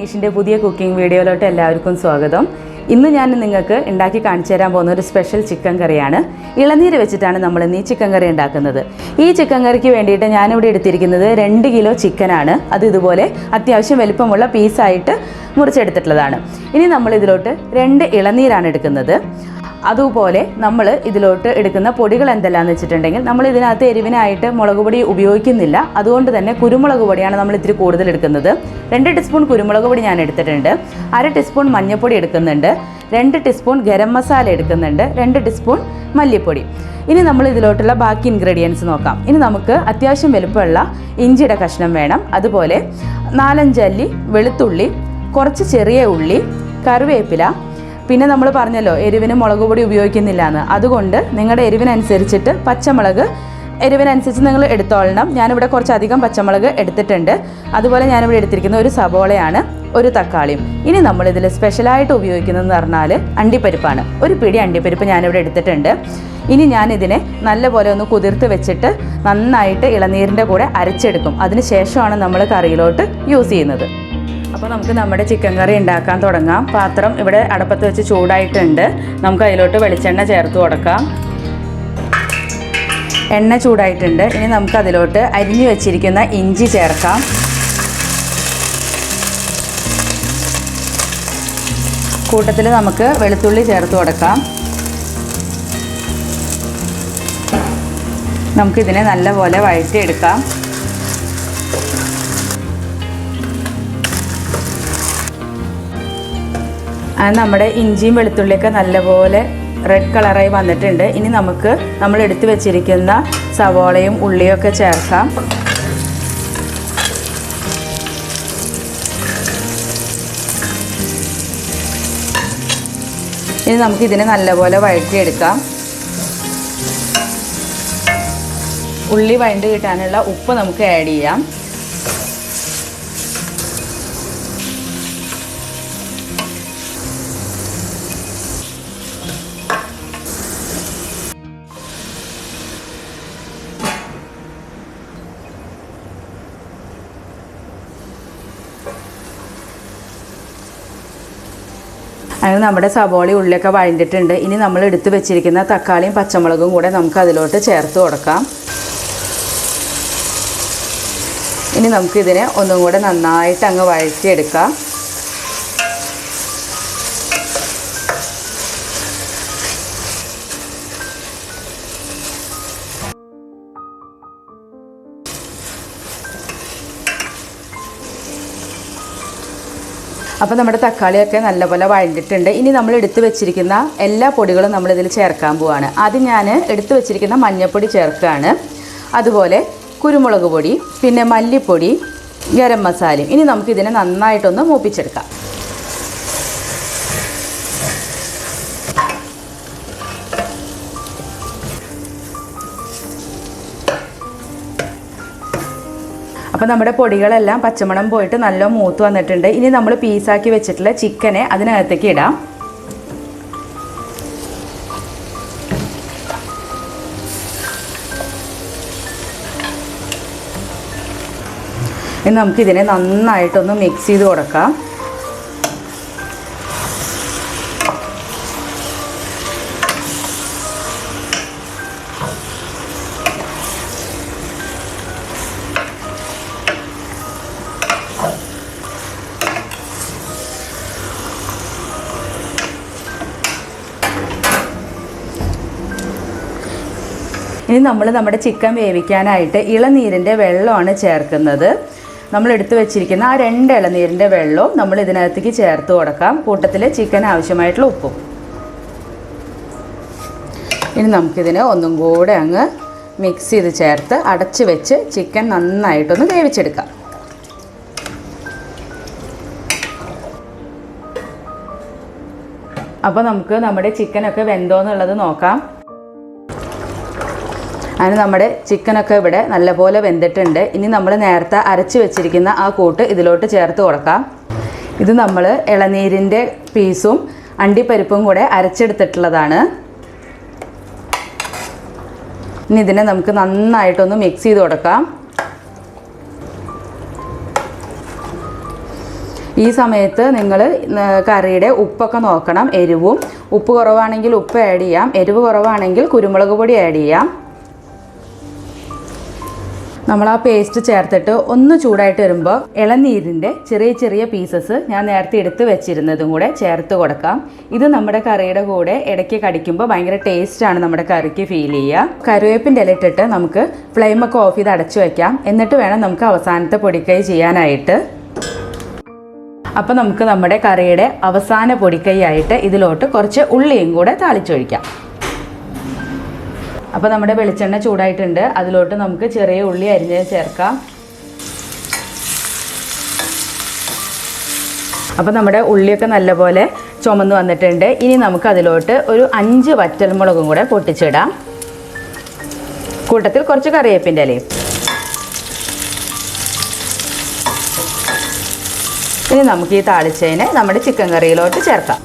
അനീഷിൻ്റെ പുതിയ കുക്കിംഗ് വീഡിയോയിലോട്ട് എല്ലാവർക്കും സ്വാഗതം. ഇന്ന് ഞാൻ നിങ്ങൾക്ക് ഉണ്ടാക്കി കാണിച്ചു തരാൻ പോകുന്ന ഒരു സ്പെഷ്യൽ ചിക്കൻ കറിയാണ്. ഇളനീര് വെച്ചിട്ടാണ് നമ്മൾ ഇന്ന് ഈ ചിക്കൻ കറി ഉണ്ടാക്കുന്നത്. ഈ ചിക്കൻ കറിക്ക് വേണ്ടിയിട്ട് ഞാനിവിടെ എടുത്തിരിക്കുന്നത് 2 കിലോ ചിക്കനാണ്. അത് ഇതുപോലെ അത്യാവശ്യം വലിപ്പമുള്ള പീസായിട്ട് മുറിച്ചെടുത്തിട്ടുള്ളതാണ്. ഇനി നമ്മൾ ഇതിലോട്ട് 2 ഇളനീരാണ് എടുക്കുന്നത്. അതുപോലെ നമ്മൾ ഇതിലോട്ട് എടുക്കുന്ന പൊടികൾ എന്തെല്ലാമെന്ന് വെച്ചിട്ടുണ്ടെങ്കിൽ നമ്മൾ ഇതിനകത്ത് എരിവിനായിട്ട് മുളക് പൊടി ഉപയോഗിക്കുന്നില്ല. അതുകൊണ്ട് തന്നെ കുരുമുളക് പൊടിയാണ് നമ്മൾ ഇത്തിരി കൂടുതൽ എടുക്കുന്നത്. 2 ടീസ്പൂൺ കുരുമുളക് പൊടി ഞാൻ എടുത്തിട്ടുണ്ട്. 1/2 ടീസ്പൂൺ മഞ്ഞൾപ്പൊടി എടുക്കുന്നുണ്ട്. 2 ടീസ്പൂൺ ഗരം മസാല എടുക്കുന്നുണ്ട്. 2 ടീസ്പൂൺ മല്ലിപ്പൊടി. ഇനി നമ്മൾ ഇതിലോട്ടുള്ള ബാക്കി ഇൻഗ്രീഡിയൻസ് നോക്കാം. ഇനി നമുക്ക് അത്യാവശ്യം വലുപ്പമുള്ള ഇഞ്ചിയുടെ കഷ്ണം വേണം. അതുപോലെ 4-5 അല്ലി വെളുത്തുള്ളി, കുറച്ച് ചെറിയ ഉള്ളി, കറിവേപ്പില. പിന്നെ നമ്മൾ പറഞ്ഞല്ലോ എരിവിന് മുളക് പൊടി ഉപയോഗിക്കുന്നില്ല എന്ന്. അതുകൊണ്ട് നിങ്ങളുടെ എരിവിനനുസരിച്ചിട്ട് പച്ചമുളക് എരിവിനനുസരിച്ച് നിങ്ങൾ എടുത്തോളണം. ഞാനിവിടെ കുറച്ചധികം പച്ചമുളക് എടുത്തിട്ടുണ്ട്. അതുപോലെ ഞാനിവിടെ എടുത്തിരിക്കുന്ന ഒരു സബോളയാണ്, ഒരു തക്കാളിയും. ഇനി നമ്മളിതിൽ സ്പെഷ്യലായിട്ട് ഉപയോഗിക്കുന്നതെന്ന് പറഞ്ഞാൽ അണ്ടിപ്പരിപ്പാണ്. ഒരു പിടി അണ്ടിപ്പരിപ്പ് ഞാനിവിടെ എടുത്തിട്ടുണ്ട്. ഇനി ഞാനിതിനെ നല്ലപോലെ ഒന്ന് കുതിർത്ത് വെച്ചിട്ട് നന്നായിട്ട് ഇളനീരിൻ്റെ കൂടെ അരച്ചെടുക്കും. അതിന് ശേഷമാണ് നമ്മൾ കറിയിലോട്ട് യൂസ് ചെയ്യുന്നത്. അപ്പോൾ നമുക്ക് നമ്മുടെ ചിക്കൻ കറി ഉണ്ടാക്കാൻ തുടങ്ങാം. പാത്രം ഇവിടെ അടുപ്പത്ത് വെച്ച് ചൂടായിട്ടുണ്ട്. നമുക്ക് അതിലോട്ട് വെളിച്ചെണ്ണ ചേർത്ത് കൊടുക്കാം. എണ്ണ ചൂടായിട്ടുണ്ട്. ഇനി നമുക്ക് അതിലോട്ട് അരിഞ്ഞു വെച്ചിരിക്കുന്ന ഇഞ്ചി ചേർക്കാം. കൂട്ടത്തിൽ നമുക്ക് വെളുത്തുള്ളി ചേർത്ത് കൊടുക്കാം. നമുക്കിതിനെ നല്ലപോലെ വഴറ്റിയെടുക്കാം. അത് നമ്മുടെ ഇഞ്ചിയും വെളുത്തുള്ളിയൊക്കെ നല്ലപോലെ റെഡ് കളറായി വന്നിട്ടുണ്ട്. ഇനി നമുക്ക് നമ്മൾ എടുത്തു വെച്ചിരിക്കുന്ന സവോളയും ഉള്ളിയൊക്കെ ചേർക്കാം. ഇനി നമുക്കിതിനെ നല്ലപോലെ വഴറ്റിയെടുക്കാം. ഉള്ളി വഴണ്ട് കിട്ടാനുള്ള ഉപ്പ് നമുക്ക് ആഡ് ചെയ്യാം. അതിന് നമ്മുടെ സവോളി ഉള്ളിയൊക്കെ വഴണ്ടിട്ടുണ്ട്. ഇനി നമ്മൾ എടുത്ത് വെച്ചിരിക്കുന്ന തക്കാളിയും പച്ചമുളകും കൂടെ നമുക്ക് അതിലോട്ട് ചേർത്ത് കൊടുക്കാം. ഇനി നമുക്കിതിനെ ഒന്നും കൂടെ നന്നായിട്ട് അങ്ങ് വഴറ്റിയെടുക്കാം. അപ്പോൾ നമ്മുടെ തക്കാളിയൊക്കെ നല്ലപോലെ വഴണ്ടിട്ടുണ്ട്. ഇനി നമ്മൾ എടുത്തു വെച്ചിരിക്കുന്ന എല്ലാ പൊടികളും നമ്മളിതിൽ ചേർക്കാൻ പോവുകയാണ്. ആദ്യം ഞാൻ എടുത്തു വെച്ചിരിക്കുന്ന മഞ്ഞൾപ്പൊടി ചേർക്കുകയാണ്. അതുപോലെ കുരുമുളക് പൊടി, പിന്നെ മല്ലിപ്പൊടി, ഗരം മസാലയും. ഇനി നമുക്കിതിനെ നന്നായിട്ടൊന്ന് മൂപ്പിച്ചെടുക്കാം. അപ്പോൾ നമ്മുടെ പൊടികളെല്ലാം പച്ചമണം പോയിട്ട് നല്ല മൂത്ത് വന്നിട്ടുണ്ട്. ഇനി നമ്മൾ പീസാക്കി വെച്ചിട്ടുള്ള ചിക്കനെ അതിനകത്തേക്ക് ഇടാം. ഇനി നമുക്കിതിനെ നന്നായിട്ടൊന്ന് മിക്സ് ചെയ്ത് കൊടുക്കാം. ഇനി നമ്മൾ നമ്മുടെ ചിക്കൻ വേവിക്കാനായിട്ട് ഇളനീരിൻ്റെ വെള്ളമാണ് ചേർക്കുന്നത്. നമ്മൾ എടുത്തു വെച്ചിരിക്കുന്ന ആ 2 ഇളനീരിൻ്റെ വെള്ളവും നമ്മൾ ഇതിനകത്തേക്ക് ചേർത്ത് കൊടുക്കാം. കൂട്ടത്തിൽ ചിക്കൻ ആവശ്യമായിട്ടുള്ള ഉപ്പും. ഇനി നമുക്കിതിനെ ഒന്നും കൂടെ അങ്ങ് മിക്സ് ചെയ്ത് ചേർത്ത് അടച്ച് വെച്ച് ചിക്കൻ നന്നായിട്ടൊന്ന് വേവിച്ചെടുക്കാം. അപ്പോൾ നമുക്ക് നമ്മുടെ ചിക്കനൊക്കെ വെന്തോന്നുള്ളത് നോക്കാം. അതിന് നമ്മുടെ ചിക്കനൊക്കെ ഇവിടെ നല്ലപോലെ വെന്തിട്ടുണ്ട്. ഇനി നമ്മൾ നേരത്തെ അരച്ച് വെച്ചിരിക്കുന്ന ആ കൂട്ട് ഇതിലോട്ട് ചേർത്ത് കൊടുക്കാം. ഇത് നമ്മൾ ഇളനീരിൻ്റെ പീസും അണ്ടിപ്പരിപ്പും കൂടെ അരച്ചെടുത്തിട്ടുള്ളതാണ്. ഇനി ഇതിനെ നമുക്ക് നന്നായിട്ടൊന്ന് മിക്സ് ചെയ്ത് കൊടുക്കാം. ഈ സമയത്ത് നിങ്ങൾ കറിയുടെ ഉപ്പൊക്കെ നോക്കണം. എരിവും ഉപ്പ് കുറവാണെങ്കിൽ ഉപ്പ് ആഡ് ചെയ്യാം, എരിവ് കുറവാണെങ്കിൽ കുരുമുളക് പൊടി ആഡ് ചെയ്യാം. നമ്മൾ ആ പേസ്റ്റ് ചേർത്തിട്ട് ഒന്ന് ചൂടായിട്ട് വരുമ്പോൾ ഇളനീരിൻ്റെ ചെറിയ ചെറിയ പീസസ് ഞാൻ നേരത്തെ എടുത്ത് വെച്ചിരുന്നതും കൂടെ ചേർത്ത് കൊടുക്കാം. ഇത് നമ്മുടെ കറിയുടെ കൂടെ ഇടയ്ക്ക് കടിക്കുമ്പോൾ ഭയങ്കര ടേസ്റ്റാണ് നമ്മുടെ കറിക്ക് ഫീൽ ചെയ്യുക. കറിവേപ്പിൻ്റെ ഇല ഇട്ടിട്ട് നമുക്ക് ഫ്ലെയിമൊക്കെ ഓഫ് ചെയ്ത് അടച്ചു വയ്ക്കാം. എന്നിട്ട് വേണം നമുക്ക് അവസാനത്തെ പൊടിക്കൈ ചെയ്യാനായിട്ട്. അപ്പോൾ നമുക്ക് നമ്മുടെ കറിയുടെ അവസാന പൊടിക്കൈ ആയിട്ട് ഇതിലോട്ട് കുറച്ച് ഉള്ളിയും കൂടെ താളിച്ചൊഴിക്കാം. അപ്പോൾ നമ്മുടെ വെളിച്ചെണ്ണ ചൂടായിട്ടുണ്ട്. അതിലോട്ട് നമുക്ക് ചെറിയ ഉള്ളി അരിഞ്ഞത് ചേർക്കാം. അപ്പോൾ നമ്മുടെ ഉള്ളിയൊക്കെ നല്ലപോലെ ചുമന്ന് വന്നിട്ടുണ്ട്. ഇനി നമുക്ക് അതിലോട്ട് ഒരു 5 വറ്റൽമുളകും കൂടെ പൊട്ടിച്ചിടാം. കൂട്ടത്തിൽ കുറച്ച് കറിവേപ്പിൻ്റെ ഇലയും. ഇനി നമുക്ക് ഈ താളിച്ചതിനെ നമ്മുടെ ചിക്കൻ കറിയിലോട്ട് ചേർക്കാം.